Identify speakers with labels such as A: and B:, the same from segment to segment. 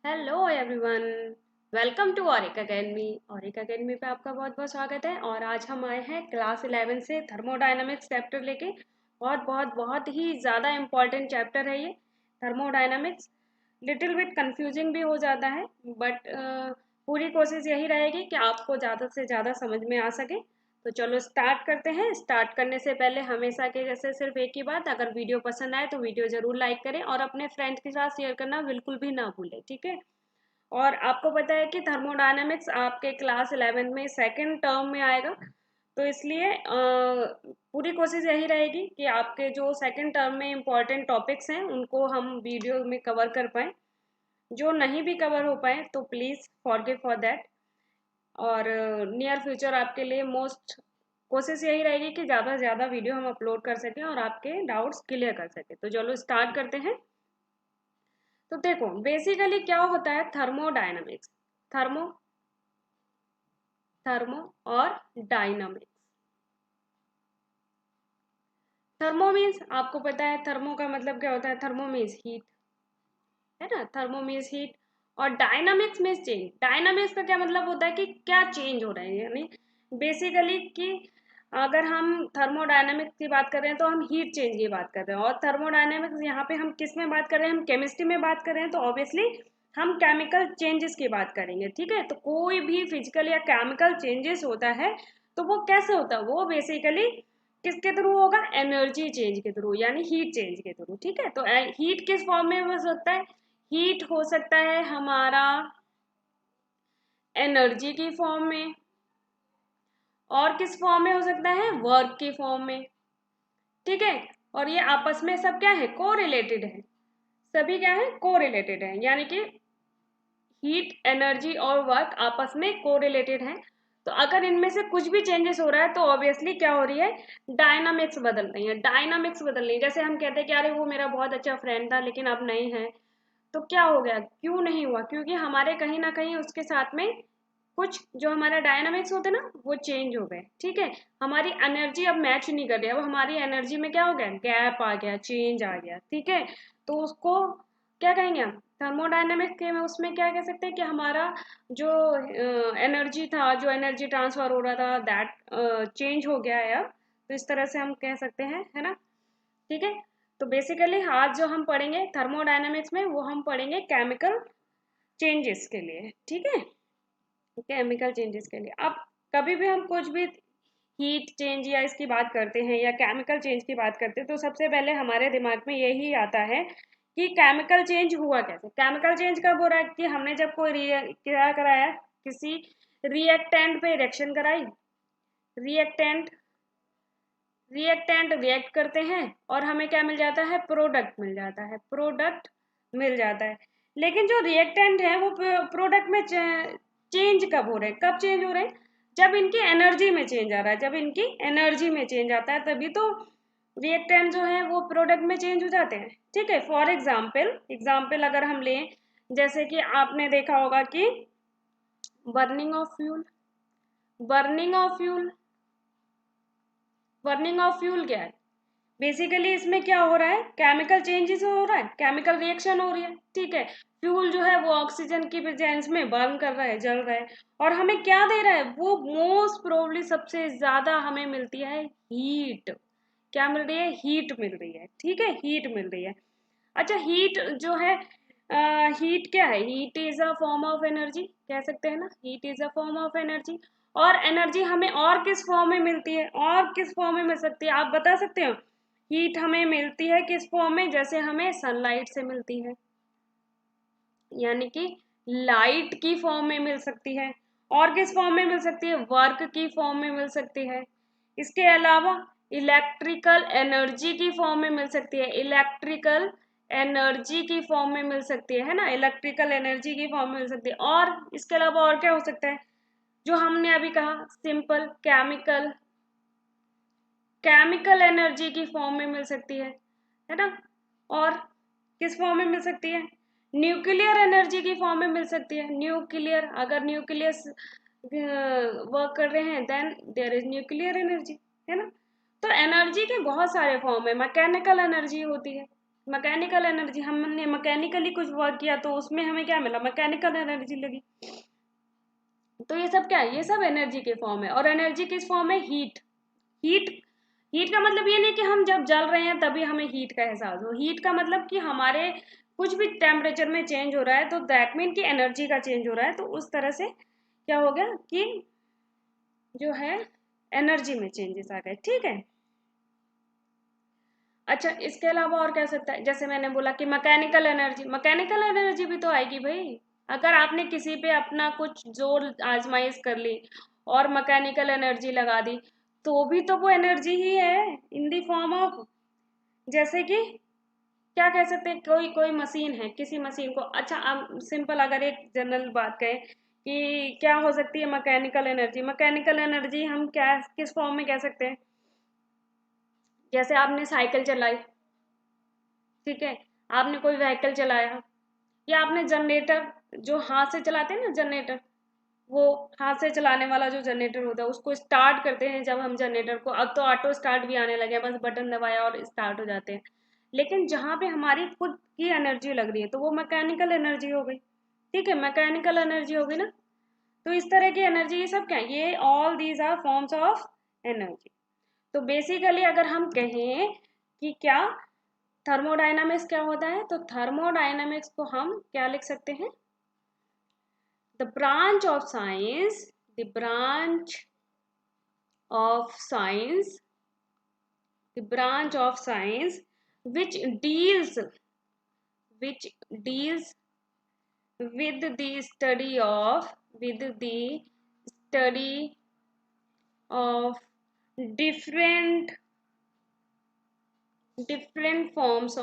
A: Hello everyone. Welcome to Auric Academy. Auric Academy पे आपका बहुत बहुत स्वागत है। और आज हम आए हैं क्लास 11 से थर्मोडायनामिक्स चैप्टर लेके। बहुत बहुत बहुत ही ज़्यादा इम्पॉर्टेंट चैप्टर है ये थर्मोडायनामिक्स। लिटिल बिट कंफ्यूजिंग भी हो जाता है, बट पूरी कोशिश यही रहेगी कि आपको ज़्यादा से ज़्यादा समझ में आ सके। तो चलो स्टार्ट करते हैं। स्टार्ट करने से पहले हमेशा के जैसे सिर्फ एक ही बात, अगर वीडियो पसंद आए तो वीडियो ज़रूर लाइक करें और अपने फ्रेंड्स के साथ शेयर करना बिल्कुल भी ना भूलें, ठीक है। और आपको पता है कि थर्मोडायनेमिक्स आपके क्लास 11 में सेकंड टर्म में आएगा, तो इसलिए पूरी कोशिश यही रहेगी कि आपके जो सेकंड टर्म में इम्पॉर्टेंट टॉपिक्स हैं उनको हम वीडियो में कवर कर पाएँ। जो नहीं भी कवर हो पाए तो प्लीज़ फॉरगिव फॉर दैट। और नियर फ्यूचर आपके लिए मोस्ट कोशिश यही रहेगी कि ज़्यादा से ज़्यादा वीडियो हम अपलोड कर सकें और आपके डाउट्स क्लियर कर सकें। तो चलो स्टार्ट करते हैं। तो देखो बेसिकली क्या होता है थर्मोडायनामिक्स। थर्मो थर्मो और डायनामिक्स। थर्मो मीन्स आपको पता है थर्मो का मतलब क्या होता है। थर्मो मीन्स हीट, है ना। Thermo means heat. और डायनामिक्स मीन्स चेंज। डायनामिक्स का क्या मतलब होता है कि क्या चेंज हो रहा है, यानी बेसिकली कि अगर हम थर्मोडायनामिक्स की बात कर रहे हैं तो हम हीट चेंज की बात कर रहे हैं। और थर्मोडायनामिक्स यहाँ पे हम किस में बात कर रहे हैं, हम केमिस्ट्री में बात कर रहे हैं, तो ऑब्वियसली हम केमिकल चेंजेस की बात करेंगे, ठीक है। तो कोई भी फिजिकल या केमिकल चेंजेस होता है तो वो कैसे होता है, वो बेसिकली किसके थ्रू होगा, एनर्जी चेंज के थ्रू, यानी हीट चेंज के थ्रू, ठीक है। तो हीट किस फॉर्म में हो सकता है, हीट हो सकता है हमारा एनर्जी की फॉर्म में, और किस फॉर्म में हो सकता है, वर्क की फॉर्म में, ठीक है। और ये आपस में सब क्या है, को रिलेटेड है। सभी क्या है, को रिलेटेड है, यानी कि हीट एनर्जी और वर्क आपस में को रिलेटेड है। तो अगर इनमें से कुछ भी चेंजेस हो रहा है तो ऑब्वियसली क्या हो रही है, डायनामिक्स बदल रही है। डायनामिक्स बदल रही है। जैसे हम कहते हैं कि अरे वो मेरा बहुत अच्छा फ्रेंड था लेकिन अब नहीं है, तो क्या हो गया, क्यों नहीं हुआ, क्योंकि हमारे कहीं ना कहीं उसके साथ में कुछ जो हमारा डायनामिक्स होते ना वो चेंज हो गए, ठीक है। हमारी एनर्जी अब मैच नहीं कर रही, अब हमारी एनर्जी में क्या हो गया, गैप आ गया, चेंज आ गया, ठीक है। तो उसको क्या कहेंगे हम, थर्मोडायनेमिक्स के में उसमें क्या कह सकते हैं कि हमारा जो एनर्जी था, जो एनर्जी ट्रांसफर हो रहा था, दैट चेंज हो गया है अब। तो इस तरह से हम कह सकते हैं, है ना, ठीक है। तो बेसिकली आज जो हम पढ़ेंगे थर्मोडायनेमिक्स में वो हम पढ़ेंगे केमिकल चेंजेस के लिए, ठीक है। केमिकल चेंजेस के लिए अब कभी भी हम कुछ भी हीट चेंज या इसकी बात करते हैं या केमिकल चेंज की बात करते हैं तो सबसे पहले हमारे दिमाग में यही आता है कि केमिकल चेंज हुआ कैसे। केमिकल चेंज कब हो रहा है कि हमने जब कोई क्या कराया, किसी रिएक्टेंट पे रिएक्शन कराई, रिएक्टेंट रिएक्टेंट रिएक्ट करते हैं और हमें क्या मिल जाता है, प्रोडक्ट मिल जाता है, प्रोडक्ट मिल जाता है। लेकिन जो रिएक्टेंट है वो प्रोडक्ट में चेंज कब हो रहे हैं, कब चेंज हो रहे हैं, जब इनकी एनर्जी में चेंज आ रहा है। जब इनकी एनर्जी में चेंज आता है तभी तो रिएक्टेंट जो है वो प्रोडक्ट में चेंज हो जाते हैं, ठीक है। फॉर एग्जाम्पल अगर हम लें, जैसे कि आपने देखा होगा कि burning of fuel, burning of fuel burning of fuel क्या है, बेसिकली इसमें क्या हो रहा है, केमिकल चेंजेस हो रहा है, केमिकल रिएक्शन हो रही है, ठीक है। फ्यूल जो है वो ऑक्सीजन की प्रेजेंस में बर्न कर रहा है, जल रहा है, और हमें क्या दे रहा है, वो मोस्ट प्रोबेबली सबसे ज्यादा हमें मिलती है हीट। क्या मिल रही है, हीट मिल रही है, ठीक है, हीट मिल रही है। अच्छा हीट जो है, हीट क्या है, heat is a form of energy, कह सकते हैं ना, heat is a form of energy. और एनर्जी हमें और किस फॉर्म में मिलती है, और किस फॉर्म में मिल सकती है, आप बता सकते हो। हीट हमें मिलती है किस फॉर्म में, जैसे हमें सनलाइट से मिलती है, यानी कि लाइट की फॉर्म में मिल सकती है। और किस फॉर्म में मिल सकती है, वर्क की फॉर्म में मिल सकती है। इसके अलावा इलेक्ट्रिकल एनर्जी की फॉर्म में मिल सकती है, इलेक्ट्रिकल एनर्जी की फॉर्म में मिल सकती है ना, इलेक्ट्रिकल एनर्जी की फॉर्म में मिल सकती है। और इसके अलावा और क्या हो सकता है, जो हमने अभी कहा सिंपल केमिकल, केमिकल एनर्जी की फॉर्म में मिल सकती है ना। और किस फॉर्म में मिल सकती है, न्यूक्लियर एनर्जी की फॉर्म में मिल सकती है। न्यूक्लियर, अगर न्यूक्लियस वर्क कर रहे हैं then there is nuclear energy, है ना। तो एनर्जी के बहुत सारे फॉर्म है, मैकेनिकल एनर्जी होती है, मैकेनिकल एनर्जी, हमने मैकेनिकली कुछ वर्क किया तो उसमें हमें क्या मिला, मैकेनिकल एनर्जी लगी। तो ये सब क्या है, ये सब एनर्जी के फॉर्म है। और एनर्जी किस फॉर्म है, हीट। हीट हीट का मतलब ये नहीं कि हम जब जल रहे हैं तभी हमें हीट का एहसास हो। हीट का मतलब कि हमारे कुछ भी टेम्परेचर में चेंज हो रहा है तो दैट मीन कि एनर्जी का चेंज हो रहा है। तो उस तरह से क्या हो गया कि जो है एनर्जी में चेंजेस आ गए। ठीक है। अच्छा, इसके अलावा और क्या सकता है, जैसे मैंने बोला कि मैकेनिकल एनर्जी, मैकेनिकल एनर्जी भी तो आएगी भाई। अगर आपने किसी पे अपना कुछ जोर आजमाइश कर ली और मैकेनिकल एनर्जी लगा दी तो भी तो वो एनर्जी ही है इन दी फॉर्म ऑफ, जैसे कि क्या कह सकते हैं, कोई कोई मशीन है, किसी मशीन को, अच्छा अब सिंपल अगर एक जनरल बात कहें कि क्या हो सकती है मैकेनिकल एनर्जी, मैकेनिकल एनर्जी हम क्या किस फॉर्म में कह सकते हैं, जैसे आपने साइकिल चलाई, ठीक है, आपने कोई व्हीकल चलाया, या आपने जनरेटर जो हाथ से चलाते हैं ना, जनरेटर, वो हाथ से चलाने वाला जो जनरेटर होता है उसको स्टार्ट करते हैं जब हम जनरेटर को, अब तो ऑटो स्टार्ट भी आने लगे हैं, बस बटन दबाया और स्टार्ट हो जाते हैं। लेकिन जहाँ पे हमारी खुद की एनर्जी लग रही है तो वो मैकेनिकल एनर्जी हो गई। ठीक है, मैकेनिकल एनर्जी हो गई ना। तो इस तरह की एनर्जी, ये सब क्या है, ये all these are forms of energy. तो बेसिकली अगर हम कहें कि क्या थर्मोडायनामिक्स क्या होता है, तो थर्मोडायनामिक्स को हम क्या लिख सकते हैं, the branch of science, the branch of science, the branch of science which deals which deals with the study of different different forms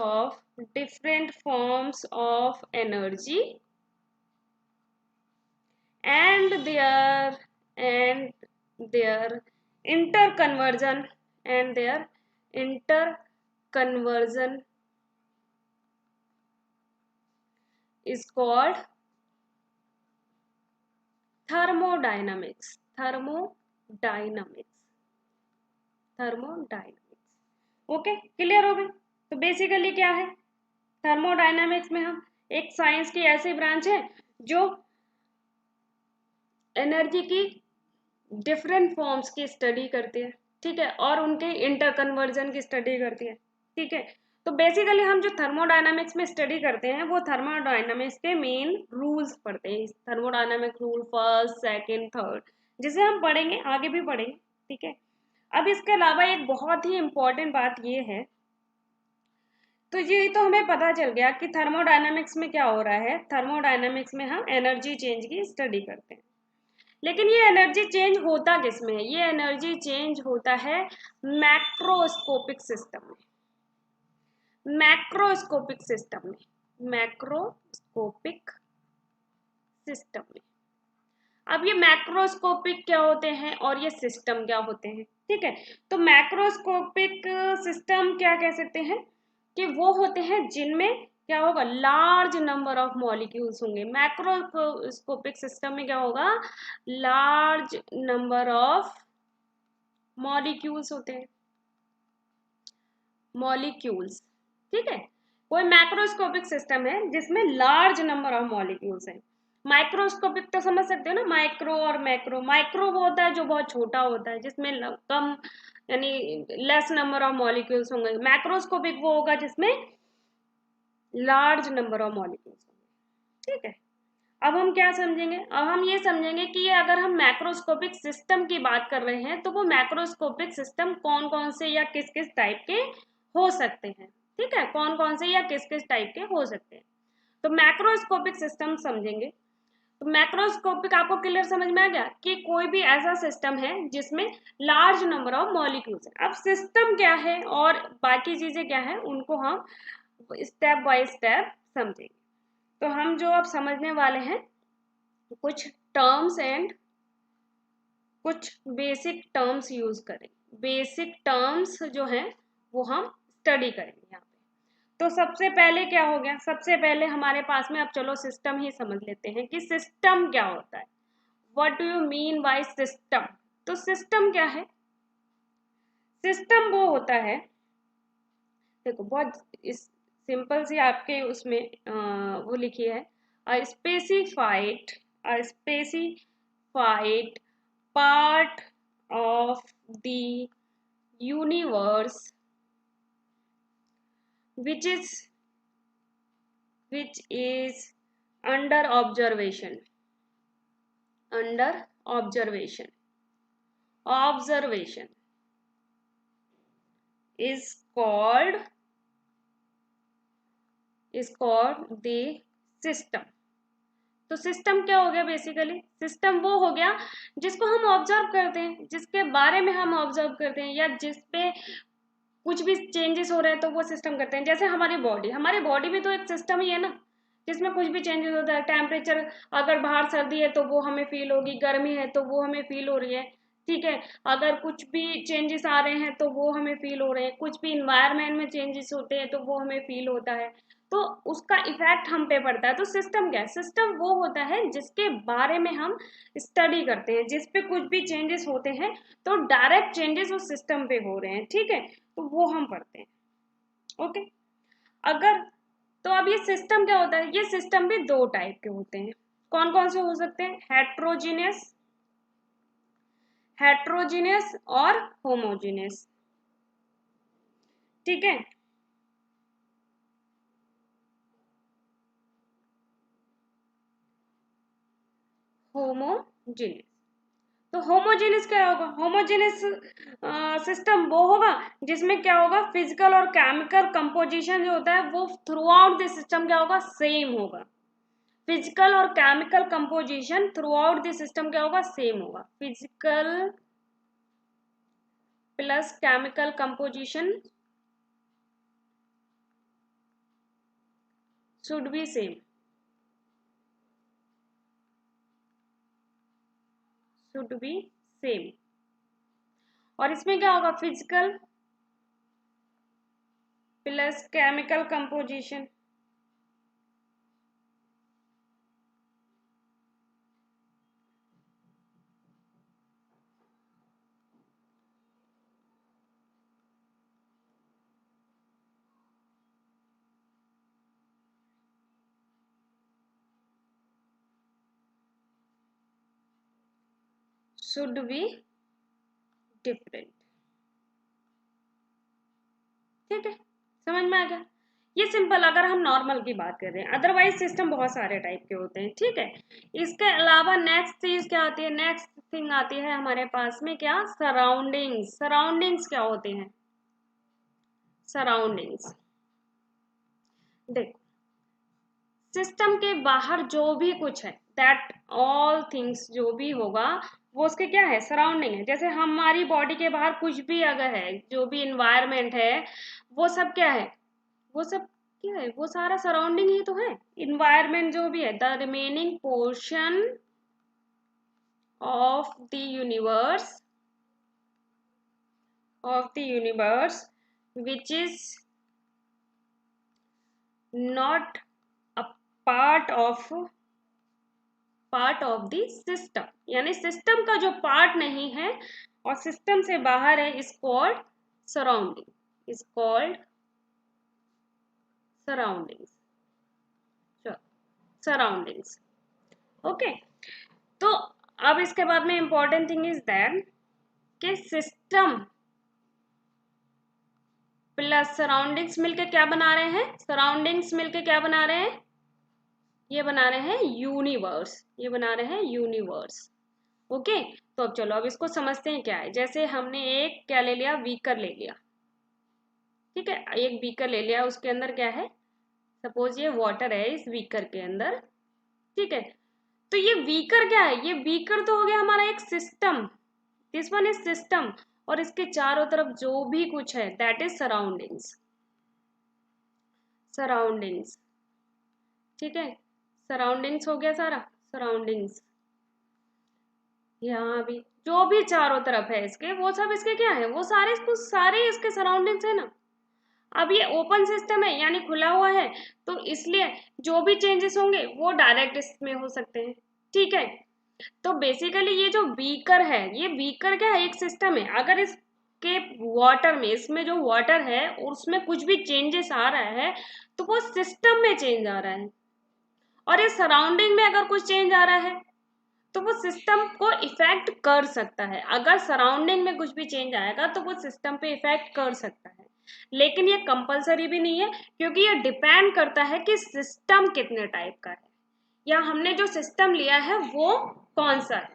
A: of energy and and their interconversion and their interconversion is called thermodynamics. Okay, clear हो गई। तो basically क्या है, thermodynamics में हम एक science की ऐसी ब्रांच है जो एनर्जी की डिफरेंट फॉर्म्स की स्टडी करती है, ठीक है, और उनके इंटर कन्वर्जन की स्टडी करती है। ठीक है, तो बेसिकली हम जो थर्मोडायनामिक्स में स्टडी करते हैं वो थर्मोडायनामिक्स के मेन रूल्स पढ़ते हैं, thermodynamic rule first second third, जिसे हम पढ़ेंगे, आगे भी पढ़ेंगे। ठीक है, अब इसके अलावा एक बहुत ही इंपॉर्टेंट बात ये है, तो ये तो हमें पता चल गया कि थर्मोडायनामिक्स में क्या हो रहा है, थर्मोडायनामिक्स में हम एनर्जी चेंज की स्टडी करते हैं। लेकिन ये एनर्जी चेंज होता किस में है, ये एनर्जी चेंज होता है मैक्रोस्कोपिक सिस्टम में, मैक्रोस्कोपिक सिस्टम में, मैक्रोस्कोपिक सिस्टम में। अब ये मैक्रोस्कोपिक क्या होते हैं और ये सिस्टम क्या होते हैं, ठीक है। तो मैक्रोस्कोपिक सिस्टम क्या कह सकते हैं कि वो होते हैं जिनमें क्या होगा, लार्ज नंबर ऑफ मॉलिक्यूल्स होंगे। मैक्रोस्कोपिक सिस्टम में क्या होगा, लार्ज नंबर ऑफ मॉलिक्यूल्स होते हैं, मॉलिक्यूल्स, ठीक है। कोई मैक्रोस्कोपिक सिस्टम है जिसमें लार्ज नंबर ऑफ मॉलिक्यूल्स हैं। माइक्रोस्कोपिक तो समझ सकते हो ना, माइक्रो और मैक्रो। माइक्रो वो होता है जो बहुत छोटा होता है, जिसमें कम यानी लेस नंबर ऑफ मॉलिक्यूल्स होंगे। मैक्रोस्कोपिक वो होगा जिसमें लार्ज नंबर ऑफ मॉलिक्यूल्स होंगे, ठीक है। अब हम क्या समझेंगे, अब हम ये समझेंगे कि ये अगर हम मैक्रोस्कोपिक सिस्टम की बात कर रहे हैं तो वो मैक्रोस्कोपिक सिस्टम कौन कौन से या किस किस टाइप के हो सकते हैं, ठीक है, कौन कौन से या किस किस टाइप के हो सकते हैं। तो मैक्रोस्कोपिक सिस्टम समझेंगे। तो मैक्रोस्कोपिक आपको क्लियर समझ में आ गया कि कोई भी ऐसा सिस्टम है जिसमें लार्ज नंबर ऑफ मॉलिक्यूल्स है। अब सिस्टम क्या है और बाकी चीजें क्या है उनको हम स्टेप बाय स्टेप समझेंगे। तो हम जो अब समझने वाले हैं कुछ टर्म्स एंड कुछ बेसिक टर्म्स यूज करेंगे। बेसिक टर्म्स जो हैं वो हम स्टडी करेंगे यहाँ पे। तो सबसे पहले क्या हो गया, सबसे पहले हमारे पास में, अब चलो सिस्टम ही समझ लेते हैं कि सिस्टम क्या होता है। What do you mean by system. तो सिस्टम क्या है, सिस्टम वो होता है, देखो बहुत इस सिंपल सी आपके उसमें वो लिखी है, a specified part of the universe which is under observation is called the system। तो सिस्टम क्या हो गया? बेसिकली सिस्टम वो हो गया जिसको हम ऑब्जर्व करते हैं, जिसके बारे में हम ऑब्जर्व करते हैं, या जिस पे कुछ भी चेंजेस हो रहे हैं तो वो सिस्टम करते हैं। जैसे हमारी बॉडी में तो एक सिस्टम ही है ना, जिसमें कुछ भी चेंजेस होता है। टेम्परेचर, अगर बाहर सर्दी है तो वो हमें फील होगी, गर्मी है तो वो हमें फील हो रही है, ठीक है। अगर कुछ भी चेंजेस आ रहे हैं तो वो हमें फील हो रहे हैं, कुछ भी इन्वायरमेंट में चेंजेस होते हैं तो वो हमें फील होता है, तो उसका इफेक्ट हम पे पड़ता है। तो सिस्टम क्या है? सिस्टम वो होता है जिसके बारे में हम स्टडी करते हैं, जिस पे कुछ भी चेंजेस होते हैं तो डायरेक्ट चेंजेस उस सिस्टम पे हो रहे हैं, ठीक है, तो वो हम पढ़ते हैं। ओके, अगर तो अब ये सिस्टम क्या होता है? ये सिस्टम भी दो टाइप के होते हैं। कौन कौन से हो सकते हैं? हेट्रोजीनियस और होमोजीनियस, ठीक है। होमोजीनियस, तो होमोजेनियस क्या होगा? होमोजेनियस सिस्टम वो होगा जिसमें क्या होगा, फिजिकल और केमिकल कंपोजिशन जो होता है वो थ्रू आउट द सिस्टम क्या होगा, सेम होगा। फिजिकल और chemical composition through out the system क्या होगा, सेम होगा। Physical plus chemical composition should be same, और इसमें क्या होगा, physical plus chemical composition should be different, ठीक है, समझ में आ गया। ये सिंपल अगर हम नॉर्मल की बात कर रहे हैं, अदरवाइज सिस्टम बहुत सारे टाइप के होते हैं, ठीक है। इसके अलावा नेक्स्ट चीज क्या आती है? नेक्स्ट थिंग आती है हमारे पास में क्या, सराउंडिंग्स। सराउंडिंग्स क्या होते हैं? सराउंडिंग्स देखो, सिस्टम के बाहर जो भी कुछ है, दैट ऑल थिंग्स जो भी होगा वो उसके क्या है, सराउंडिंग है। जैसे हमारी बॉडी के बाहर कुछ भी अगर है, जो भी इन्वायरमेंट है, वो सब क्या है, वो सब क्या है, वो सारा सराउंडिंग ही तो है। इन्वायरमेंट जो भी है, the remaining portion of the universe which is not a part of the system, यानी सिस्टम का जो पार्ट नहीं है और सिस्टम से बाहर है, इज कॉल्ड सराउंडिंग्स। ओके, तो अब इसके बाद में इंपॉर्टेंट थिंग इज दैट कि सिस्टम प्लस सराउंडिंग्स मिलके क्या बना रहे हैं? सराउंडिंग्स मिलके क्या बना रहे हैं? ये बना रहे हैं यूनिवर्स। ओके, तो अब चलो अब इसको समझते हैं क्या है। जैसे हमने एक क्या ले लिया, बीकर ले लिया, ठीक है, एक बीकर ले लिया, उसके अंदर क्या है, सपोज ये वाटर है इस बीकर के अंदर, ठीक है। तो ये बीकर क्या है? ये बीकर तो हो गया हमारा एक system, this one is system, और इसके चारों तरफ जो भी कुछ है दैट इज सराउंडिंग्स, ठीक है। सराउंडिंग्स हो गया सारा, सराउंडिंग्स यहाँ भी जो भी चारों तरफ है इसके, वो सब इसके क्या है, वो सारे इसके सराउंडिंग्स है ना। अब ये ओपन सिस्टम है यानी खुला हुआ है, तो इसलिए जो भी चेंजेस होंगे वो डायरेक्ट इसमें हो सकते हैं, ठीक है। तो बेसिकली ये जो बीकर है, ये बीकर क्या है, एक सिस्टम है। अगर इसके वाटर में, इसमें जो वाटर है उसमें कुछ भी चेंजेस आ रहा है तो वो सिस्टम में चेंज आ रहा है। और इस सराउंडिंग में अगर कुछ चेंज आ रहा है तो वो सिस्टम को इफेक्ट कर सकता है। अगर सराउंडिंग में कुछ भी चेंज आएगा तो वो सिस्टम पे इफेक्ट कर सकता है, लेकिन ये कंपलसरी भी नहीं है, क्योंकि ये डिपेंड करता है कि सिस्टम कितने टाइप का है या हमने जो सिस्टम लिया है वो कौन सा है।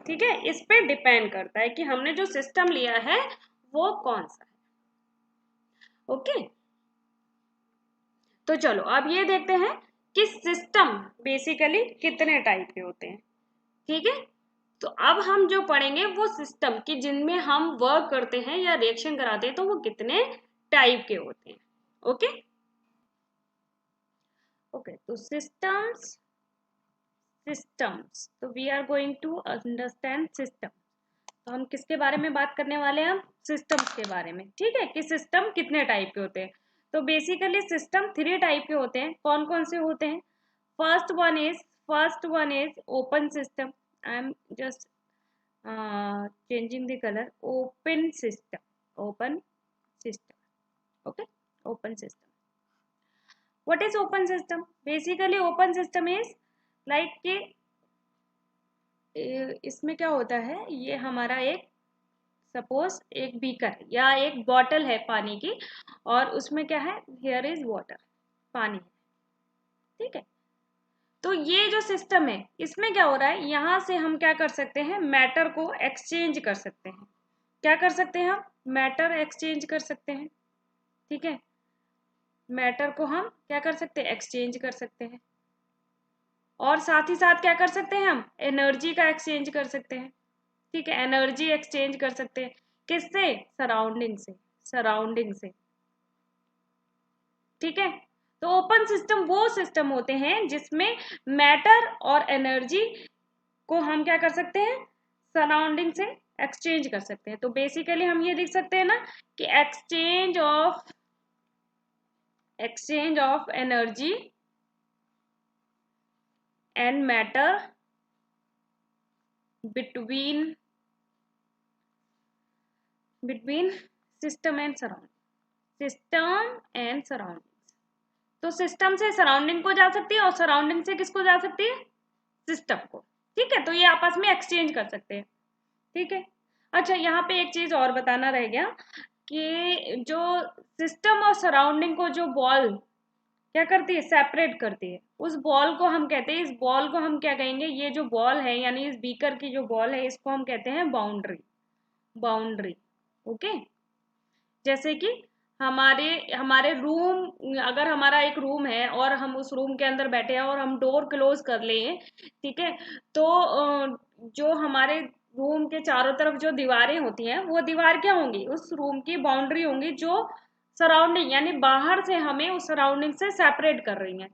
A: ठीक है, इस पे डिपेंड करता है कि हमने जो सिस्टम लिया है वो कौन सा है। ओके, तो चलो अब ये देखते हैं कि सिस्टम बेसिकली कितने टाइप के होते हैं। ठीक है, तो अब हम जो पढ़ेंगे वो सिस्टम की जिनमें हम वर्क करते हैं या रिएक्शन कराते हैं तो वो कितने टाइप के होते हैं। ओके ओके, तो सिस्टम्स तो we are going to understand system. तो हम किसके बारे में बात करने वाले हैं? हम सिस्टम्स के बारे में। ठीक है, कि सिस्टम कितने टाइप के होते हैं। तो बेसिकली सिस्टम 3 टाइप के होते हैं। कौन कौन से होते हैं? First one is open system. I am just changing the color. Open system. Okay, open system. What is open system? Basically open system is like कि इसमें क्या होता है, ये हमारा एक सपोज एक बीकर या एक बॉटल है पानी की, और उसमें क्या है, हियर इज वाटर, पानी है। ठीक है, तो ये जो सिस्टम है इसमें क्या हो रहा है, यहाँ से हम क्या कर सकते हैं, मैटर को एक्सचेंज कर सकते हैं। क्या कर सकते हैं हम? मैटर एक्सचेंज कर सकते हैं। ठीक है, मैटर को हम क्या कर सकते हैं, एक्सचेंज कर सकते हैं। और साथ ही साथ क्या कर सकते हैं, हम एनर्जी का एक्सचेंज कर सकते हैं। ठीक है, एनर्जी एक्सचेंज कर सकते हैं। किससे? सराउंडिंग से। ठीक है, तो ओपन सिस्टम वो सिस्टम होते हैं जिसमें मैटर और एनर्जी को हम क्या कर सकते हैं, सराउंडिंग से एक्सचेंज कर सकते हैं। तो बेसिकली हम ये लिख सकते हैं ना कि exchange of energy and matter between system and surrounding. तो सिस्टम से सराउंडिंग को जा सकती है और सराउंडिंग से किसको जा सकती है, सिस्टम को। ठीक है, तो ये आपस में एक्सचेंज कर सकते हैं। ठीक है, अच्छा यहाँ पे एक चीज और बताना रह गया कि जो सिस्टम और सराउंडिंग को जो बॉल क्या करती है, सेपरेट करती है, उस बॉल को हम कहते हैं, इस बॉल को हम क्या कहेंगे, ये जो बॉल है यानी इस बीकर की जो बॉल है इसको हम कहते हैं बाउंड्री। ओके, जैसे कि हमारे हमारे रूम, अगर हमारा एक रूम है और हम उस रूम के अंदर बैठे हैं और हम डोर क्लोज कर लें, ठीक है, तो जो हमारे रूम के चारों तरफ जो दीवारें होती हैं वो दीवार क्या होंगी, उस रूम की बाउंड्री होंगी जो सराउंडिंग यानी बाहर से हमें उस सराउंडिंग से सेपरेट कर रही हैं।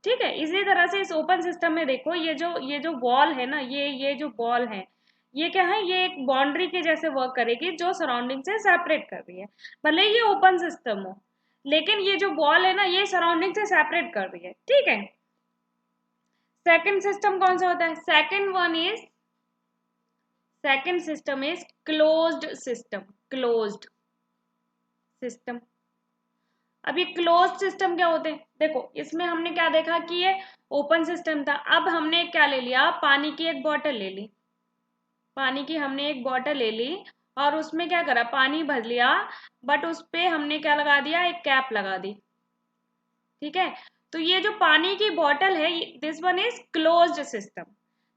A: ठीक है, इसी तरह से इस ओपन सिस्टम में देखो, ये जो वॉल है ना, ये जो वॉल है, ये क्या है, ये एक बाउंड्री के जैसे वर्क करेगी जो सराउंडिंग से सेपरेट कर रही है। भले ये ओपन सिस्टम हो, लेकिन ये जो वॉल है ना ये सराउंडिंग से सेपरेट कर रही है। ठीक है, सेकंड सिस्टम कौन सा होता है? Second system is closed system. अब ये क्लोज्ड सिस्टम क्या होते हैं? देखो इसमें हमने क्या देखा कि ये ओपन सिस्टम था। अब हमने क्या ले लिया, पानी की एक बॉटल ले ली, और उसमें क्या करा, पानी भर लिया, बट उस पे हमने क्या लगा दिया, एक कैप लगा दी। ठीक है, तो ये जो पानी की बॉटल है, this one is closed system.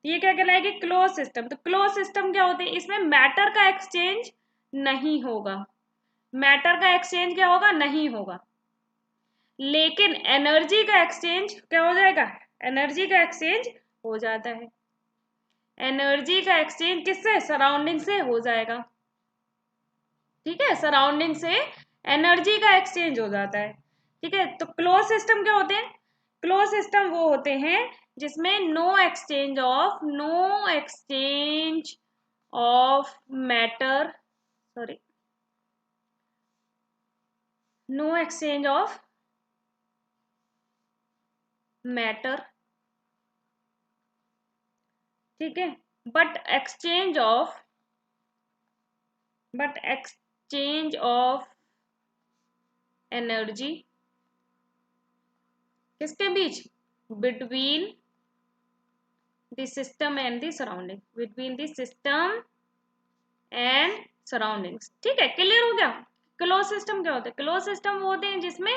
A: ये क्या कहलाएगी, क्लोज सिस्टम। तो क्लोज सिस्टम क्या होते हैं, इसमें मैटर का एक्सचेंज नहीं होगा, नहीं होगा, लेकिन एनर्जी का एक्सचेंज क्या हो जाएगा, एनर्जी का एक्सचेंज हो जाता है। एनर्जी का एक्सचेंज किससे, सराउंडिंग से हो जाएगा। ठीक है, सराउंडिंग से एनर्जी का एक्सचेंज हो जाता है। ठीक है, तो क्लोज सिस्टम क्या होते हैं, क्लोज सिस्टम वो होते हैं जिसमें no exchange of matter, sorry, no exchange of matter. ठीक है, बट एक्सचेंज ऑफ एनर्जी किसके बीच? Between the system and the surrounding, between the system and surroundings. ठीक है, क्लियर हो गया? क्लोज सिस्टम क्या होता है? क्लोज सिस्टम वो होते हैं जिसमें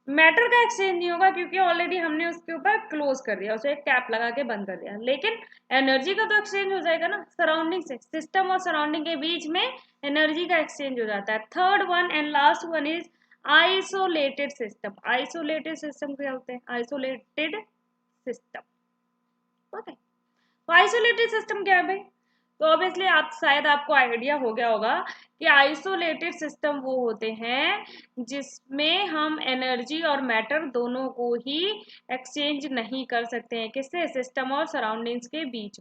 A: मैटर का एक्सचेंज नहीं होगा, क्योंकि ऑलरेडी हमने उसके ऊपर क्लोज कर दिया, उसे एक कैप लगा के बंद कर दिया। लेकिन एनर्जी का तो एक्सचेंज हो जाएगा ना सराउंडिंग से। सिस्टम और सराउंडिंग के बीच में एनर्जी का एक्सचेंज हो जाता है। Third one and last one is isolated system. Isolated system क्या होते हैं? Isolated system. ओके, तो आइसोलेटेड सिस्टम क्या है भाई? तो ऑब्वियसली आप शायद आपको आइडिया हो गया होगा कि आइसोलेटेड सिस्टम वो होते हैं जिसमें हम एनर्जी और मैटर दोनों को ही एक्सचेंज नहीं कर सकते हैं। किससे? सिस्टम और सराउंडिंग्स के बीच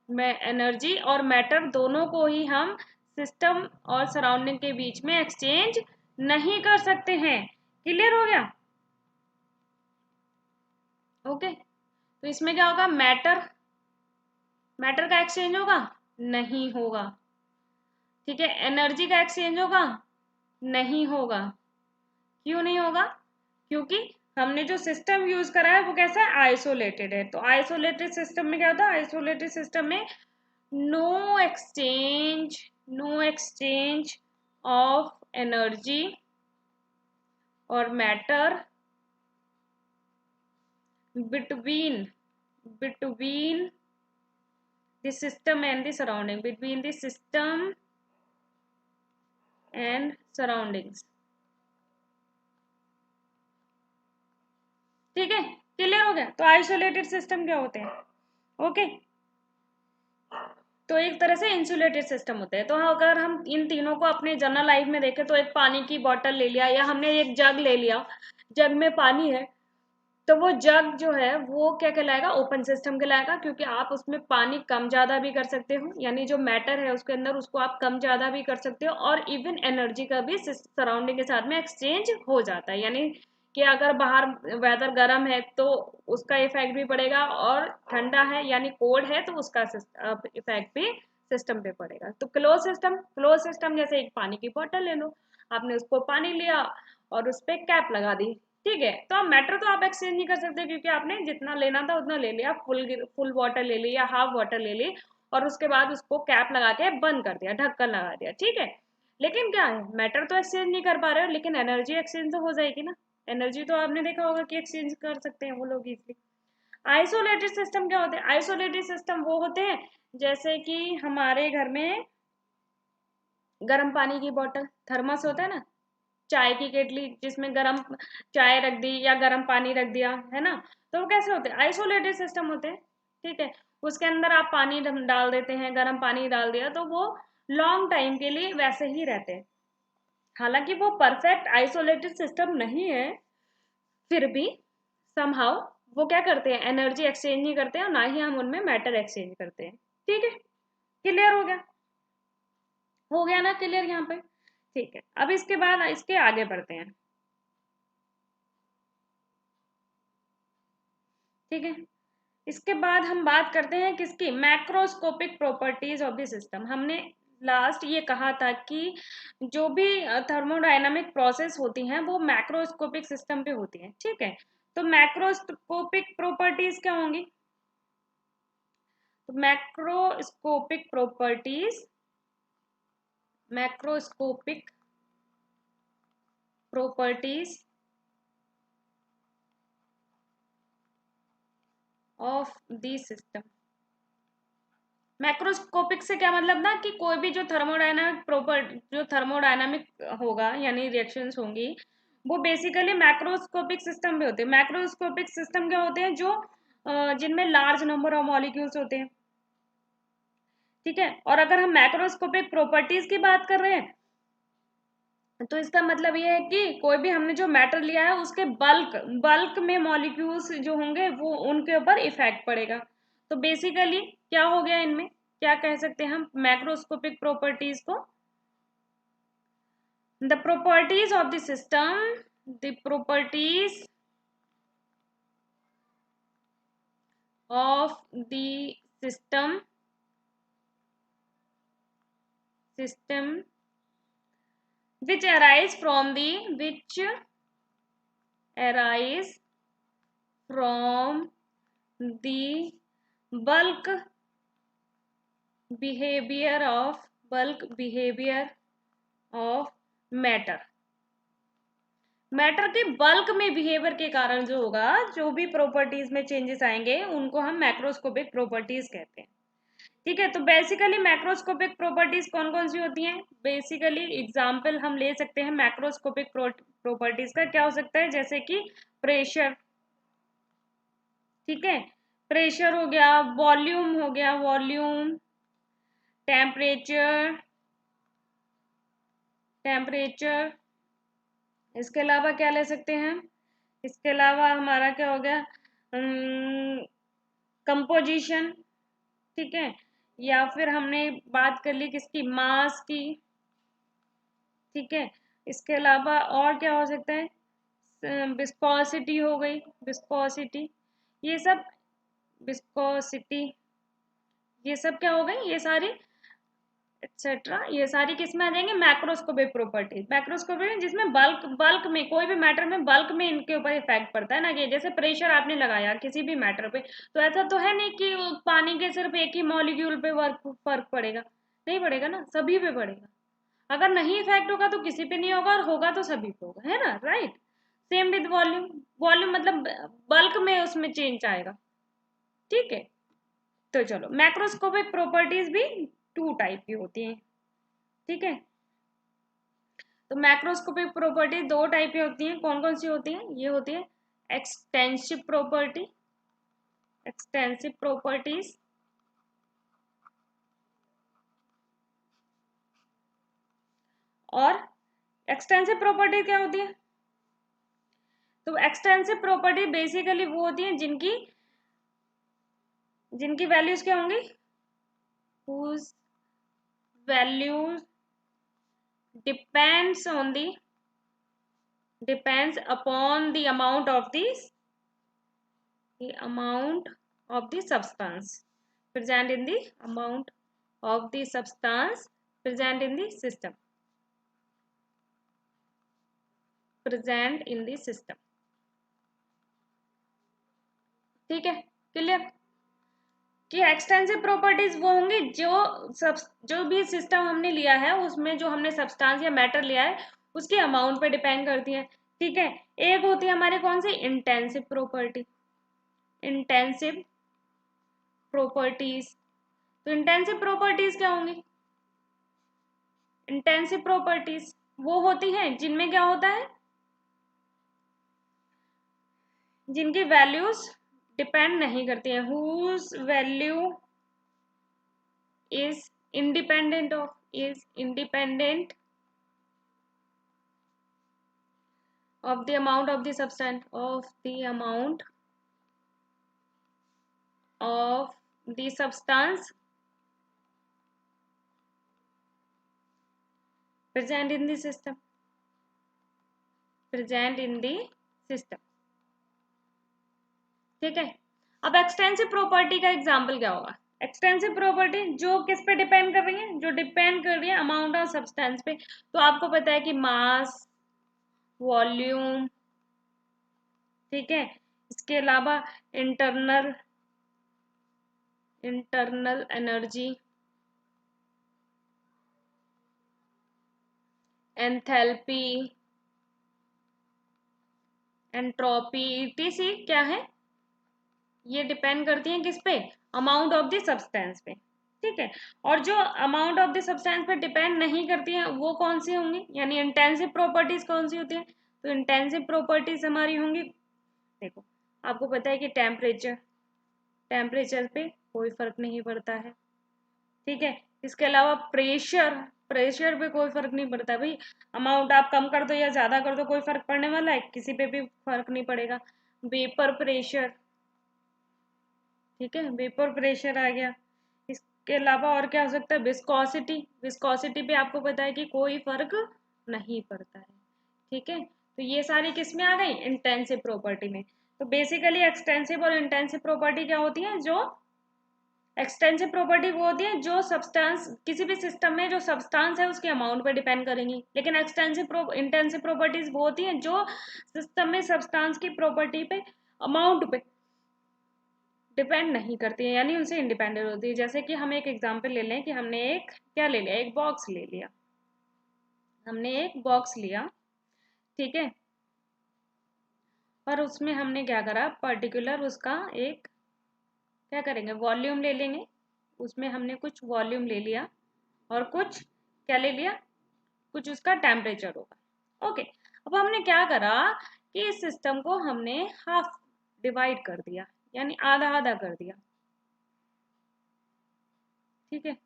A: में एनर्जी और मैटर दोनों को ही हम सिस्टम और सराउंडिंग के बीच में एक्सचेंज नहीं कर सकते हैं। क्लियर हो गया? ओके, तो इसमें क्या होगा? मैटर का एक्सचेंज होगा? नहीं होगा। ठीक है, एनर्जी का एक्सचेंज होगा? नहीं होगा। क्यों नहीं होगा? क्योंकि हमने जो सिस्टम यूज करा है वो कैसा है? आइसोलेटेड है। तो आइसोलेटेड सिस्टम में क्या होता है? आइसोलेटेड सिस्टम में नो एक्सचेंज ऑफ एनर्जी और matter between the system and the surrounding, between the system and surroundings। ठीक है, क्लियर हो गया? तो आइसोलेटेड सिस्टम क्या होते हैं? ओके, तो एक तरह से इंसुलेटेड सिस्टम होते हैं। तो अगर हम इन तीनों को अपने जनरल लाइफ में देखें, तो एक पानी की बोतल ले लिया या हमने एक जग ले लिया, जग में पानी है, तो वो जग जो है वो क्या कहलाएगा? ओपन सिस्टम कहलाएगा, क्योंकि आप उसमें पानी कम ज्यादा भी कर सकते हो, यानी जो मैटर है उसके अंदर उसको आप कम ज्यादा भी कर सकते हो, और इवन एनर्जी का भी सराउंडिंग के साथ में एक्सचेंज हो जाता है। यानी कि अगर बाहर वेदर गर्म है तो उसका इफेक्ट भी पड़ेगा, और ठंडा है यानी कोल्ड है तो उसका इफेक्ट भी सिस्टम पे पड़ेगा। तो क्लोज सिस्टम जैसे एक पानी की बोतल ले लो, आपने उसको पानी लिया और उस पर कैप लगा दी। ठीक है, तो अब मैटर तो आप एक्सचेंज नहीं कर सकते, क्योंकि आपने जितना लेना था उतना ले लिया, फुल वाटर ले ली या हाफ वाटर ले ली, और उसके बाद उसको कैप लगा के बंद कर दिया, ढक्कन लगा दिया। ठीक है, लेकिन क्या है? मैटर तो एक्सचेंज नहीं कर पा रहे हो, लेकिन एनर्जी एक्सचेंज तो हो जाएगी ना। एनर्जी तो आपने देखा होगा कि एक्सचेंज कर सकते हैं वो लोग इजली। आइसोलेटेड सिस्टम क्या होते हैं? आइसोलेटेड सिस्टम वो होते हैं जैसे कि हमारे घर में गर्म पानी की बोतल, थर्मस होता है ना, चाय की केटली जिसमें गर्म चाय रख दी या गर्म पानी रख दिया, है ना, तो वो कैसे होते हैं? आइसोलेटेड सिस्टम होते हैं। ठीक है, उसके अंदर आप पानी डाल देते हैं, गर्म पानी डाल दिया, तो वो लॉन्ग टाइम के लिए वैसे ही रहते हैं। हालांकि वो परफेक्ट आइसोलेटेड सिस्टम नहीं है, फिर भी समहाउ वो क्या करते हैं? एनर्जी एक्सचेंज नहीं करते हैं, और ना ही हम उनमें मैटर एक्सचेंज करते हैं। ठीक है, क्लियर हो गया ना क्लियर यहाँ पे? ठीक है, अब इसके बाद इसके आगे बढ़ते हैं। ठीक है, इसके बाद हम बात करते हैं किसकी? Macroscopic properties of the system. हमने लास्ट ये कहा था कि जो भी थर्मोडायनामिक प्रोसेस होती हैं वो मैक्रोस्कोपिक सिस्टम पे होती हैं। ठीक है, तो मैक्रोस्कोपिक प्रॉपर्टीज क्या होंगी? तो macroscopic properties of the system. Macroscopic से क्या मतलब ना, कि कोई भी जो थर्मोडायनामिक होगा यानी रिएक्शंस होंगी, वो बेसिकली मैक्रोस्कोपिक सिस्टम में होते हैं। मैक्रोस्कोपिक सिस्टम क्या होते हैं? जो जिनमें लार्ज नंबर ऑफ मॉलिक्यूल्स होते हैं। ठीक है, और अगर हम मैक्रोस्कोपिक प्रॉपर्टीज की बात कर रहे हैं, तो इसका मतलब ये है कि कोई भी हमने जो मैटर लिया है उसके बल्क में मॉलिक्यूल्स जो होंगे वो उनके ऊपर इफेक्ट पड़ेगा। तो बेसिकली क्या हो गया? इनमें क्या कह सकते हैं हम मैक्रोस्कोपिक प्रॉपर्टीज को? The properties of the system, the properties of the system which arise from the arise from the bulk behavior of matter। Matter के बल्क में बिहेवियर के कारण जो होगा, जो भी प्रॉपर्टीज में चेंजेस आएंगे उनको हम मैक्रोस्कोपिक प्रॉपर्टीज कहते हैं। ठीक है, तो बेसिकली मैक्रोस्कोपिक प्रॉपर्टीज कौन कौन सी होती हैं? बेसिकली एग्जांपल हम ले सकते हैं मैक्रोस्कोपिक प्रॉपर्टीज का। क्या हो सकता है? जैसे कि प्रेशर, ठीक है, प्रेशर हो गया, वॉल्यूम हो गया, वॉल्यूम, टेम्परेचर, इसके अलावा क्या ले सकते हैं? इसके अलावा हमारा क्या हो गया? कंपोजिशन, ठीक है, या फिर हमने बात कर ली किसकी? मास की, ठीक है। इसके अलावा और क्या हो सकता है? विस्कोसिटी हो गई, विस्कोसिटी, ये सब, विस्कोसिटी, ये सब क्या हो गई? ये सारी एक्सेट्रा, ये सारी किस में आ जाएंगे? Macroscopic properties. मैक्रोस्कोपिक जिसमें बल्क में, कोई भी मैटर में बल्क में इनके ऊपर इफेक्ट पड़ता है ना, कि जैसे प्रेशर आपने लगाया किसी भी मैटर पे, तो ऐसा तो है नहीं कि पानी के सिर्फ एक ही मॉलिक्यूल पे फर्क पड़ेगा, नहीं पड़ेगा ना, सभी पे पड़ेगा। अगर नहीं इफेक्ट होगा तो किसी पे नहीं होगा, और होगा तो सभी पे होगा, है ना, right. Same with volume, volume मतलब बल्क में उसमें चेंज आएगा, ठीक है। तो चलो, मैक्रोस्कोपिक प्रॉपर्टीज भी 2 टाइप की होती हैं, ठीक है। तो मैक्रोस्कोपिक प्रॉपर्टी 2 टाइप की होती हैं। कौन कौन सी होती हैं? ये होती है एक्सटेंसिव प्रॉपर्टी, एक्सटेंसिव प्रॉपर्टीज, और एक्सटेंसिव प्रॉपर्टी क्या होती है? तो एक्सटेंसिव प्रॉपर्टी बेसिकली वो होती है जिनकी वैल्यूज क्या होंगी? whose values depends upon the amount of the substance present in the amount of the substance present in the system, ठीक है, क्लियर। कि एक्सटेंसिव प्रॉपर्टीज वो होंगी जो भी सिस्टम हमने लिया है उसमें जो हमने सब्सटेंस या मैटर लिया है उसके अमाउंट पे डिपेंड करती है, ठीक है। एक होती है हमारे कौन सी? Intensive property, intensive properties. तो इंटेंसिव प्रॉपर्टीज क्या होंगी? इंटेंसिव प्रॉपर्टीज वो होती हैं जिनमें क्या होता है? जिनकी वैल्यूज डिपेंड नहीं करती हैं, whose value is independent of the amount of the substance, present in the system, ठीक है। अब एक्सटेंसिव प्रॉपर्टी का एग्जांपल क्या होगा? एक्सटेंसिव प्रॉपर्टी जो किस पे डिपेंड कर रही है? जो डिपेंड कर रही है अमाउंट ऑफ सब्सटेंस पे। तो आपको पता है कि मास, वॉल्यूम, ठीक है, इसके अलावा internal energy, enthalpy, entropy, etc क्या है? ये डिपेंड करती हैं किस पे? अमाउंट ऑफ द सब्सटेंस पे, ठीक है। और जो अमाउंट ऑफ द सब्सटेंस पे डिपेंड नहीं करती हैं वो कौन सी होंगी? यानी इंटेंसिव प्रॉपर्टीज कौन सी होती है? तो इंटेंसिव प्रॉपर्टीज हमारी होंगी, देखो आपको पता है कि टेम्परेचर पे कोई फर्क नहीं पड़ता है, ठीक है। इसके अलावा प्रेशर पे कोई फर्क नहीं पड़ता भाई। अमाउंट आप कम कर दो या ज्यादा कर दो कोई फर्क पड़ने वाला है? किसी पे भी फर्क नहीं पड़ेगा। वेपर प्रेशर, ठीक है, वेपर प्रेशर आ गया। इसके अलावा और क्या हो सकता है? विस्कोसिटी पे आपको पता है कि कोई फर्क नहीं पड़ता है, ठीक है। तो ये सारी किस में आ गई? इंटेंसिव प्रॉपर्टी में। तो बेसिकली एक्सटेंसिव और इंटेंसिव प्रॉपर्टी क्या होती है? जो एक्सटेंसिव प्रॉपर्टी वो होती है जो सब्सटेंस, किसी भी सिस्टम में जो सब्सटेंस है उसके अमाउंट पे डिपेंड करेंगी, लेकिन इंटेंसिव प्रॉपर्टीज वो होती हैं जो सिस्टम में सब्सटेंस की प्रॉपर्टी पे, अमाउंट पे डिपेंड नहीं करती है, यानी उनसे इंडिपेंडेंट होती है। जैसे कि हम एक एग्जांपल ले लें कि हमने एक क्या ले लिया, एक बॉक्स ले लिया, हमने एक बॉक्स लिया, ठीक है, और उसमें हमने क्या करा, पर्टिकुलर उसका एक क्या करेंगे, वॉल्यूम ले लेंगे, उसमें हमने कुछ वॉल्यूम ले लिया और कुछ क्या ले लिया, कुछ उसका टेम्परेचर होगा। ओके, अब हमने क्या करा कि इस सिस्टम को हमने हाफ डिवाइड कर दिया, यानी आधा आधा कर दिया, ठीक है।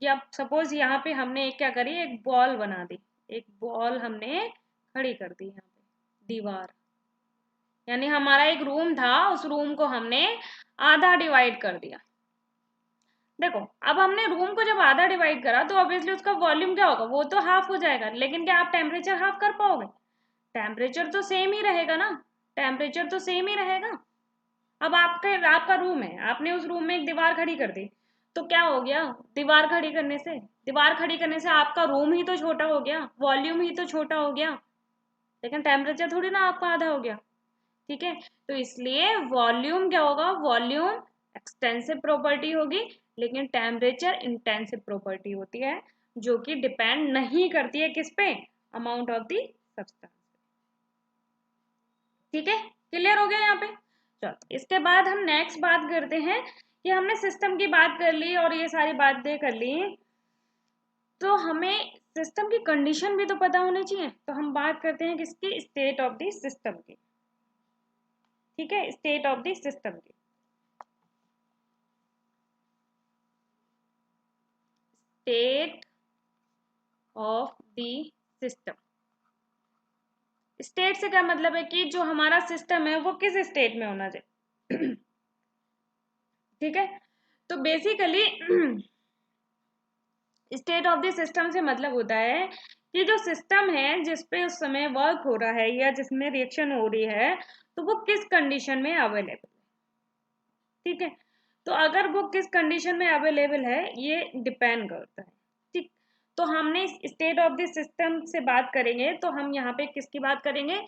A: या सपोज यहाँ पे हमने एक क्या करी, एक बॉल बना दी, एक बॉल हमने खड़ी कर दी यहाँ पे दीवार, यानी हमारा एक रूम था, उस रूम को हमने आधा डिवाइड कर दिया। देखो, अब हमने रूम को जब आधा डिवाइड करा तो ऑब्वियसली उसका वॉल्यूम क्या होगा, वो तो हाफ हो जाएगा, लेकिन क्या आप टेम्परेचर हाफ कर पाओगे, टेम्परेचर तो सेम ही रहेगा ना, टेम्परेचर तो सेम ही रहेगा। अब आपका रूम है, आपने उस रूम में एक दीवार खड़ी कर दी, तो क्या हो गया, दीवार खड़ी करने से आपका रूम ही तो छोटा हो गया, वॉल्यूम ही तो छोटा हो गया, लेकिन टेम्परेचर थोड़ी ना आपका आधा हो गया, ठीक है। तो इसलिए वॉल्यूम क्या होगा, वॉल्यूम एक्सटेंसिव प्रॉपर्टी होगी, लेकिन टेम्परेचर इंटेंसिव प्रॉपर्टी होती है, जो कि डिपेंड नहीं करती है किस पे, अमाउंट ऑफ द सब्सटेंस, ठीक है। क्लियर हो गया यहाँ पे। चलो इसके बाद हम नेक्स्ट बात करते हैं कि हमने सिस्टम की बात कर ली और ये सारी बातें कर ली, तो हमें सिस्टम की कंडीशन भी तो पता होनी चाहिए, तो हम बात करते हैं किसकी, स्टेट ऑफ द सिस्टम की, ठीक है, स्टेट ऑफ द सिस्टम की। State of the system, state से क्या मतलब है कि जो हमारा सिस्टम है वो किस स्टेट में होना चाहिए ठीक है। तो basically state of the system से मतलब होता है कि जो सिस्टम है जिसपे उस समय वर्क हो रहा है या जिसमें रिएक्शन हो रही है, तो वो किस कंडीशन में अवेलेबल है, ठीक है। तो अगर वो किस कंडीशन में अवेलेबल है ये डिपेंड करता है, ठीक। तो हमने स्टेट ऑफ द सिस्टम से बात करेंगे तो हम यहाँ पे किसकी बात करेंगे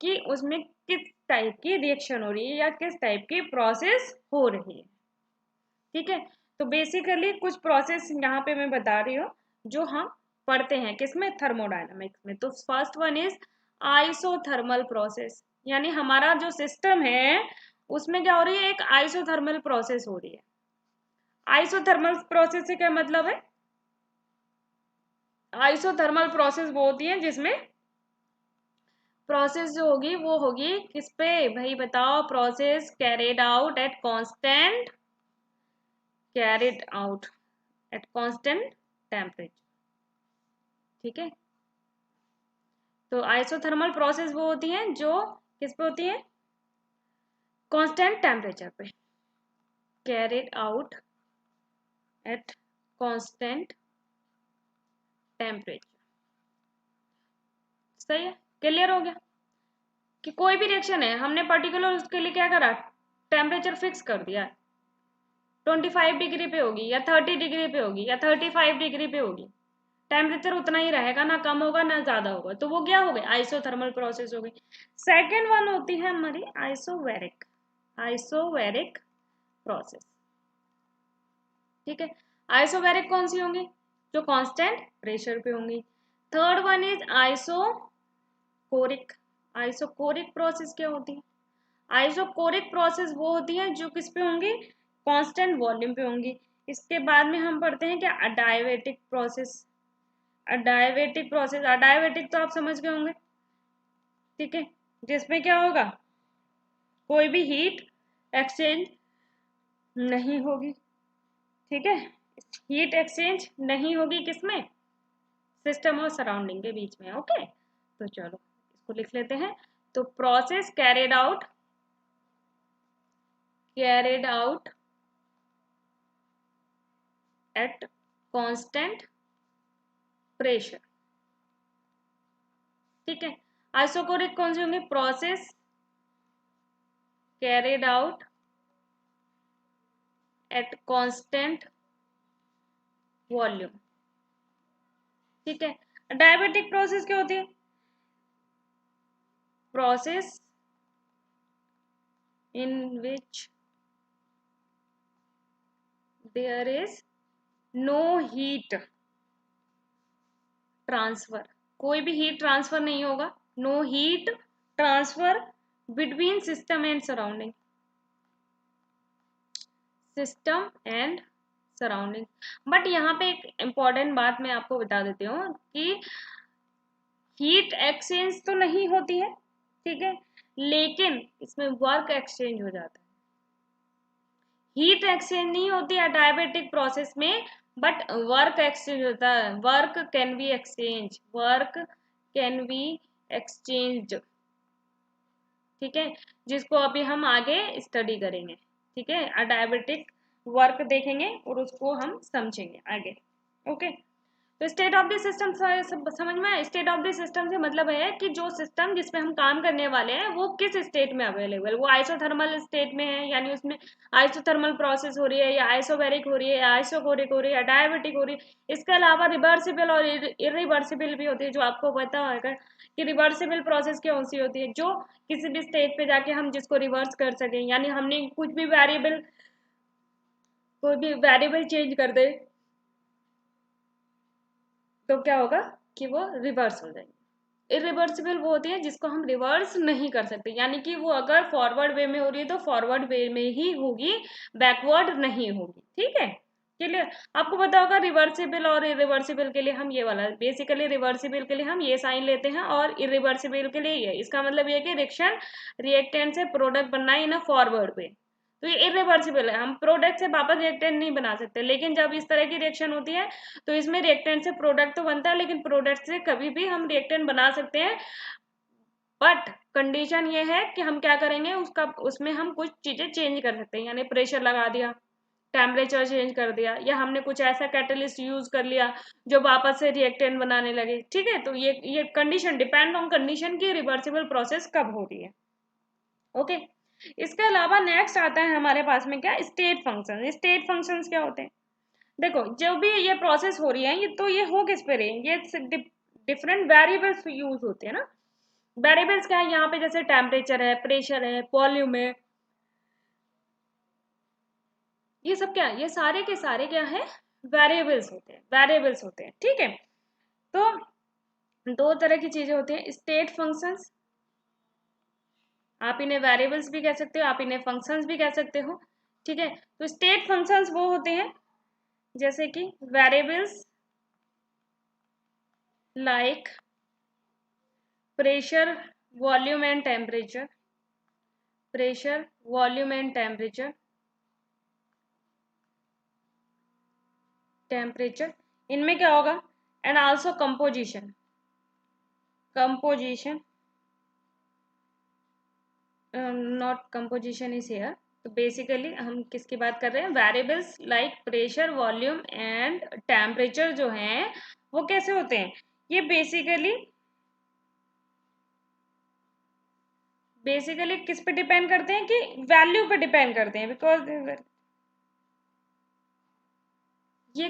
A: कि उसमें किस टाइप की रिएक्शन हो रही है या किस टाइप की प्रोसेस हो रही है, ठीक है। तो बेसिकली कुछ प्रोसेस यहाँ पे मैं बता रही हूँ जो हम पढ़ते हैं किसमें, थर्मोडायनामिक्स में। तो first one is isothermal process, यानी हमारा जो सिस्टम है उसमें क्या हो रही है, एक आइसोथर्मल प्रोसेस हो रही है। आइसोथर्मल प्रोसेस से क्या मतलब है, आइसोथर्मल प्रोसेस वो होती है जिसमें प्रोसेस जो होगी वो होगी किस पे भाई बताओ, process carried out at constant, carried out at constant temperature, ठीक है। तो आइसोथर्मल प्रोसेस वो होती हैं जो किस पे होती है, कांस्टेंट टेम्परेचर पे, carried out at constant temperature, सही है। क्लियर हो गया कि कोई भी रिएक्शन है हमने पर्टिकुलर उसके लिए क्या करा, टेम्परेचर फिक्स कर दिया है, 25 डिग्री पे होगी या 30 डिग्री पे होगी या 35 डिग्री पे होगी, टेम्परेचर उतना ही रहेगा, ना कम होगा ना ज्यादा होगा, तो वो क्या हो गई, आइसोथर्मल प्रोसेस हो गई। सेकेंड वन होती है हमारी आइसोवेरिक, आइसोवेरिक प्रोसेस, ठीक है। आइसोवेरिक कौन सी होंगी, जो कांस्टेंट प्रेशर पे होंगी। Third one is isochoric, isochoric process क्या होती है, आइसोकोरिक प्रोसेस वो होती है जो किस पे होंगी, कांस्टेंट वॉल्यूम पे होंगी। इसके बाद में हम पढ़ते हैं क्या, अडायवेटिक प्रोसेस, अडायवेटिक प्रोसेस, अडायवेटिक तो आप समझ गए होंगे, ठीक है, जिसमें क्या होगा, कोई भी हीट एक्सचेंज नहीं होगी, ठीक है, हीट एक्सचेंज नहीं होगी किसमें, सिस्टम और सराउंडिंग के बीच में, ओके। तो चलो इसको लिख लेते हैं। तो process carried out at constant pressure, ठीक है। आइसोकोरिक कौन से होंगे? Process carried out at constant volume. ठीक है। डायबिटिक प्रोसेस क्या होती है? Process in which there is no heat transfer, कोई भी हीट ट्रांसफर नहीं होगा, no heat transfer between system and surrounding, system and surrounding. But यहाँ पे एक इम्पॉर्टेंट बात मैं आपको बता देती हूँ कि हीट एक्सचेंज तो नहीं होती है, ठीक है, लेकिन इसमें वर्क एक्सचेंज हो जाता है। हीट एक्सचेंज नहीं होती है डायबिटिक प्रोसेस में, बट वर्क एक्सचेंज होता है। Work can be exchange, work can be exchange, ठीक है, जिसको अभी हम आगे स्टडी करेंगे। ठीक है, डायबिटिक वर्क देखेंगे और उसको हम समझेंगे आगे। ओके, तो स्टेट ऑफ द सिस्टम समझ में आया? स्टेट ऑफ द सिस्टम से मतलब है कि जो सिस्टम जिसमें हम काम करने वाले हैं वो किस स्टेट में अवेलेबल, वो आइसोथर्मल स्टेट में है, यानी उसमें आइसोथर्मल प्रोसेस हो रही है, या आइसोबैरिक हो रही है, या आइसोकोरिक हो रही है, या डायबिटिक हो रही है। इसके अलावा रिवर्सिबल और इरिवर्सिबल भी होती है, जो आपको पता होगा कि रिवर्सिबल प्रोसेस कौन सी होती है, जो किसी भी स्टेट पे जाके हम जिसको रिवर्स कर सकें, यानी हमने कुछ भी वेरिएबल, कोई भी वेरिएबल चेंज कर दे तो क्या होगा कि वो रिवर्स हो जाएंगे। इरिवर्सिबल वो होती है जिसको हम रिवर्स नहीं कर सकते, यानी कि वो अगर फॉरवर्ड वे में हो रही है तो फॉरवर्ड वे में ही होगी, बैकवर्ड नहीं होगी। ठीक है, क्लियर? आपको पता होगा रिवर्सिबल और इरिवर्सिबल के लिए हम ये वाला, बेसिकली रिवर्सिबल के लिए हम ये साइन लेते हैं और इरिवर्सिबल के लिए ये। इसका मतलब ये कि रिएक्शन रिएक्टेंट से प्रोडक्ट बनना है इन अ फॉरवर्ड वे, तो ये इरिवर्सिबल है, हम प्रोडक्ट से वापस रिएक्टेंट नहीं बना सकते। लेकिन जब इस तरह की रिएक्शन होती है तो इसमें रिएक्टेंट से प्रोडक्ट तो बनता है, लेकिन प्रोडक्ट से कभी भी हम रिएक्टेंट बना सकते हैं, बट कंडीशन ये है कि हम क्या करेंगे, उसका उसमें हम कुछ चीजें चेंज कर सकते हैं, यानी प्रेशर लगा दिया, टेम्परेचर चेंज कर दिया, या हमने कुछ ऐसा कैटलिस्ट यूज कर लिया जो वापस से रिएक्टेंट बनाने लगे। ठीक है, तो ये कंडीशन डिपेंड ऑन कंडीशन की रिवर्सिबल प्रोसेस कब हो रही है। ओके, इसके अलावा नेक्स्ट आता है हमारे पास में क्या, स्टेट फंक्शन। स्टेट फंक्शंस क्या होते हैं? देखो, जो भी ये प्रोसेस हो रही है ये तो ये हो किस पे रही है, ये डिफरेंट वेरिएबल्स यूज होते हैं ना। वेरिएबल्स क्या है यहाँ पे, जैसे टेम्परेचर है, प्रेशर है, वॉल्यूम है, ये सब क्या है, ये सारे के सारे क्या है, वेरिएबल्स होते हैं, वेरिएबल्स होते हैं। ठीक है, तो दो तरह की चीजें होती हैं, स्टेट फंक्शंस, आप इन्हें वेरिएबल्स भी कह सकते हो, आप इन्हें फंक्शंस भी कह सकते हो। ठीक है, तो स्टेट फंक्शंस वो होते हैं जैसे कि variables like pressure, volume and temperature, pressure, volume and temperature, temperature, इनमें क्या होगा, and also composition, composition, not composition is here. तो बेसिकली हम किसकी बात कर रहे हैं, variables like pressure, volume and temperature जो हैं वो कैसे होते हैं, ये बेसिकली किस पे डिपेंड करते हैं, कि वैल्यू पे डिपेंड करते हैं, बिकॉज ये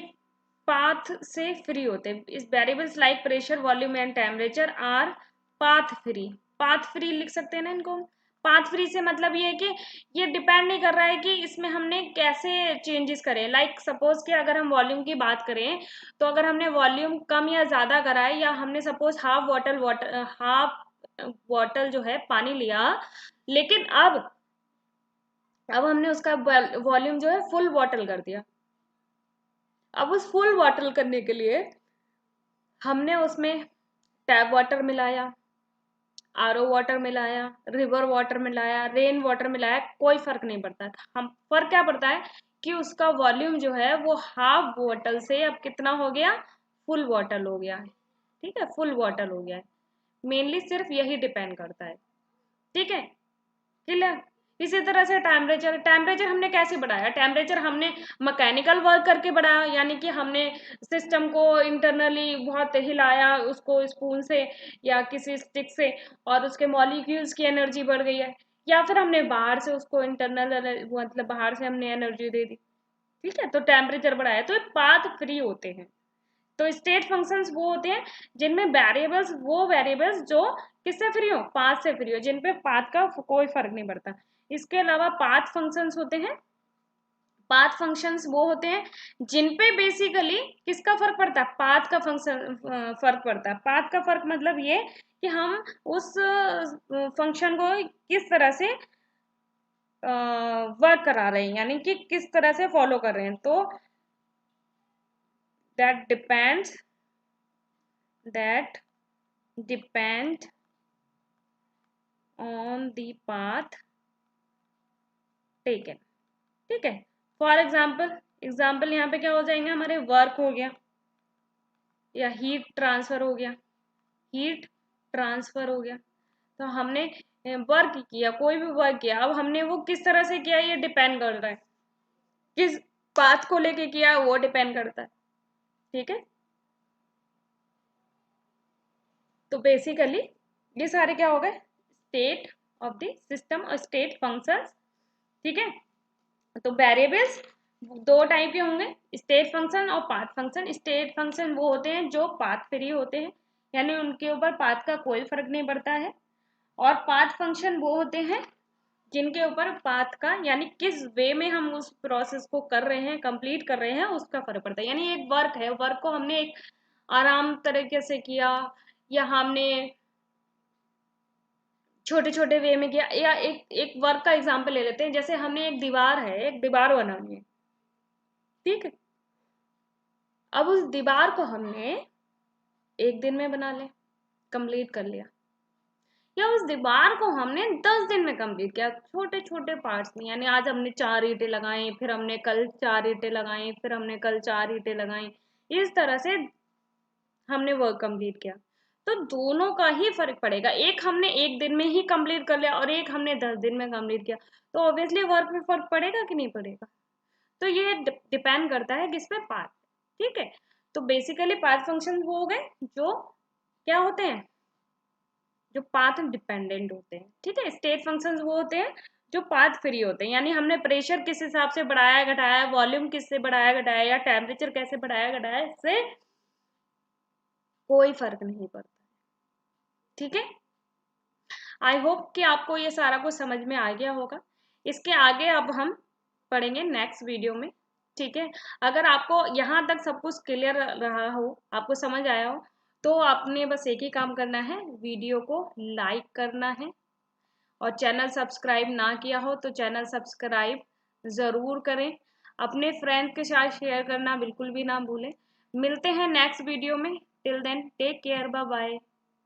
A: पाथ से फ्री होते हैं। इस variables like pressure, volume and temperature our path free, path free लिख सकते हैं ना इनको। पाथ फ्री से मतलब ये है कि ये डिपेंड नहीं कर रहा है कि इसमें हमने कैसे चेंजेस करें। लाइक सपोज कि अगर हम वॉल्यूम की बात करें, तो अगर हमने वॉल्यूम कम या ज्यादा करा है, या हमने सपोज हाफ बॉटल जो है पानी लिया, लेकिन अब हमने उसका वॉल्यूम जो है फुल बॉटल कर दिया। अब उस फुल बॉटल करने के लिए हमने उसमें टैप वाटर मिलाया, आरओ वाटर मिलाया, रिवर वाटर मिलाया, रेन वाटर मिलाया, कोई फर्क नहीं पड़ता। हम फर्क क्या पड़ता है कि उसका वॉल्यूम जो है वो हाफ बॉटल से अब कितना हो गया, फुल बॉटल हो गया है। ठीक है, फुल बॉटल हो गया है, मेनली सिर्फ यही डिपेंड करता है। ठीक है, क्लियर? इसी तरह से टेम्परेचर हमने कैसे बढ़ाया, टेम्परेचर हमने मैकेनिकल वर्क करके बढ़ाया, यानी कि हमने सिस्टम को इंटरनली बहुत हिलाया उसको स्पून से या किसी स्टिक से और उसके मॉलिक्यूल्स की एनर्जी बढ़ गई है, या फिर हमने बाहर से उसको इंटरनल मतलब बाहर से हमने एनर्जी दे दी, ठीक है, तो टेम्परेचर बढ़ाया। तो पाथ फ्री होते हैं। तो स्टेट फंक्शंस वो होते हैं जिनमें वेरिएबल्स, वो वेरिएबल्स जो किससे फ्री हो, पाथ से फ्री हो, जिन पे पाथ का कोई फर्क नहीं पड़ता। इसके अलावा पाथ फंक्शंस होते हैं, पाथ फंक्शंस वो होते हैं जिन पे बेसिकली किसका फर्क पड़ता है, पाथ का फंक्शन फर्क पड़ता है। पाथ का फर्क मतलब ये कि हम उस फंक्शन को किस तरह से वर्क करा रहे हैं, यानी कि किस तरह से फॉलो कर रहे हैं। तो that depend on the path taken, ठीक है। फॉर एग्जाम्पल यहाँ पे क्या हो जाएंगे हमारे, वर्क हो गया या हीट ट्रांसफर हो गया, हीट ट्रांसफर हो गया। तो हमने वर्क किया, कोई भी वर्क किया, अब हमने वो किस तरह से किया ये डिपेंड कर रहा है, किस पाथ को लेके किया वो डिपेंड करता है, ठीक है। तो बेसिकली ये सारे क्या हो गए, स्टेट ऑफ द सिस्टम और स्टेट फंक्शंस, ठीक है। तो वेरिएबल्स दो टाइप के होंगे, स्टेट फंक्शन और पाथ फंक्शन। स्टेट फंक्शन वो होते हैं जो पाथ फ्री होते हैं, यानी उनके ऊपर पाथ का कोई फर्क नहीं पड़ता है। और पाथ फंक्शन वो होते हैं जिनके ऊपर पाथ का, यानी किस वे में हम उस प्रोसेस को कर रहे हैं, कंप्लीट कर रहे हैं, उसका फर्क पड़ता है। यानी एक वर्क है, वर्क को हमने एक आराम तरीके से किया या हमने छोटे छोटे वे में किया, या एक एक वर्क का एग्जांपल ले लेते हैं, जैसे हमने एक दीवार है, एक दीवार बनानी है, ठीक है। अब उस दीवार को हमने एक दिन में बना ले, कंप्लीट कर लिया, या उस दीवार को हमने 10 दिन में कंप्लीट किया, छोटे छोटे पार्ट्स में। यानी आज हमने 4 ईंटें लगाई, फिर हमने कल 4 ईंटें लगाई, फिर हमने कल 4 ईंटें लगाई, इस तरह से हमने वर्क कंप्लीट किया। तो दोनों का ही फर्क पड़ेगा, एक हमने एक दिन में ही कंप्लीट कर लिया और एक हमने 10 दिन में कंप्लीट किया, तो ऑब्वियसली वर्क में फर्क पड़ेगा कि नहीं पड़ेगा। तो ये डिपेंड करता है किस पे, पाथ, ठीक है। तो बेसिकली पाथ फंक्शन वो हो गए जो क्या होते हैं, जो पाथ डिपेंडेंट होते हैं, ठीक है। स्टेट फंक्शंस वो होते हैं जो पाथ फ्री होते हैं, यानी हमने प्रेशर किस हिसाब से बढ़ाया घटाया, वॉल्यूम किससे बढ़ाया घटाया, या टेम्परेचर कैसे बढ़ाया घटाया, इससे कोई फर्क नहीं पड़ता, ठीक है। आई होप कि आपको ये सारा कुछ समझ में आ गया होगा। इसके आगे अब हम पढ़ेंगे नेक्स्ट वीडियो में, ठीक है। अगर आपको यहाँ तक सब कुछ क्लियर रहा हो, आपको समझ आया हो, तो आपने बस एक ही काम करना है, वीडियो को लाइक करना है, और चैनल सब्सक्राइब ना किया हो तो चैनल सब्सक्राइब ज़रूर करें। अपने फ्रेंड्स के साथ शेयर करना बिल्कुल भी ना भूलें। मिलते हैं नेक्स्ट वीडियो में, till then take care, bye bye.